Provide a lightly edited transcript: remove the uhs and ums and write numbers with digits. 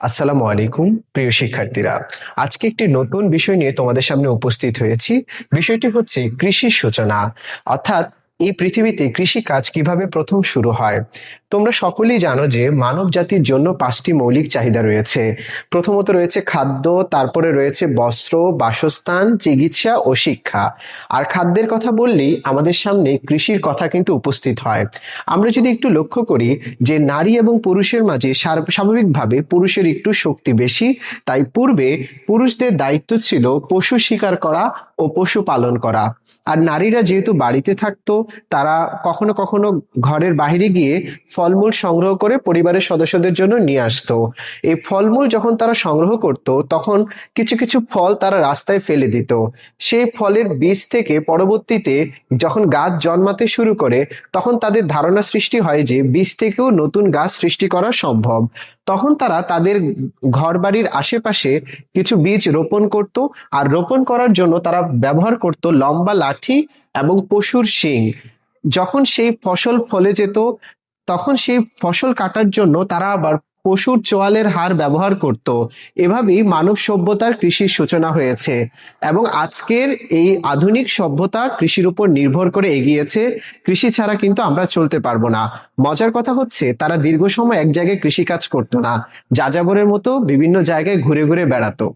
আসসালামু আলাইকুম প্রিয় শিক্ষার্থীরা। আজকে একটি নতুন বিষয় নিয়ে তোমাদের সামনে উপস্থিত হয়েছি। বিষয়টি হচ্ছে কৃষির সূচনা, অর্থাৎ এই পৃথিবীতে কৃষি কাজ কিভাবে প্রথম শুরু হয়। তোমরা সকলেই জানো যে মানব জাতির জন্য 5টি মৌলিক চাহিদা রয়েছে। প্রথমত রয়েছে খাদ্য, তারপরে রয়েছে বস্ত্র, বাসস্থান, চিকিৎসা ও শিক্ষা। আর খাদ্যের কথা বললেই আমাদের সামনে কৃষির কথা কিন্তু উপস্থিত হয়। আমরা যদি একটু লক্ষ্য করি যে নারী এবং পুরুষের মাঝে স্বাভাবিকভাবে পুরুষের একটু শক্তি বেশি, তাই পূর্বে পুরুষদের দায়িত্ব ছিল পশু শিকার করা ও পশু পালন করা। আর নারীরা যেহেতু বাড়িতে থাকতো, তারা কখনো কখনো ঘরের বাইরে গিয়ে ফলমূল সংগ্রহ করে পরিবারের সদস্যদের জন্য নিয়ে আসতো। এই ফলমূল যখন তারা সংগ্রহ করত, তখন কিছু কিছু ফল তারা রাস্তায় ফেলে দিত। সেই ফলের বীজ থেকে পরবর্তীতে যখন গাছ জন্মাতে শুরু করে, তখন তাদের ধারণা সৃষ্টি হয় যে বীজ থেকেও নতুন গাছ সৃষ্টি করা সম্ভব। তখন তারা তাদের ঘরবাড়ির আশেপাশে কিছু বীজ রোপণ করত। আর রোপণ করার জন্য তারা ব্যবহার করত লম্বা লাঠি এবং পশুর শিং। যখন সেই ফসল ফলে যেত, তখন সেই ফসল কাটার জন্য তারা আবার পশুর চোয়ালের হাড় ব্যবহার করত। এভাবেই মানব সভ্যতার কৃষির সূচনা হয়েছে এবং আজকের এই আধুনিক সভ্যতা কৃষির উপর নির্ভর করে এগিয়েছে। কৃষি ছাড়া কিন্তু আমরা চলতে পারবো না। মজার কথা হচ্ছে, তারা দীর্ঘ সময় এক জায়গায় কৃষিকাজ করতো না, যাযাবরের মতো বিভিন্ন জায়গায় ঘুরে ঘুরে বেড়াতো।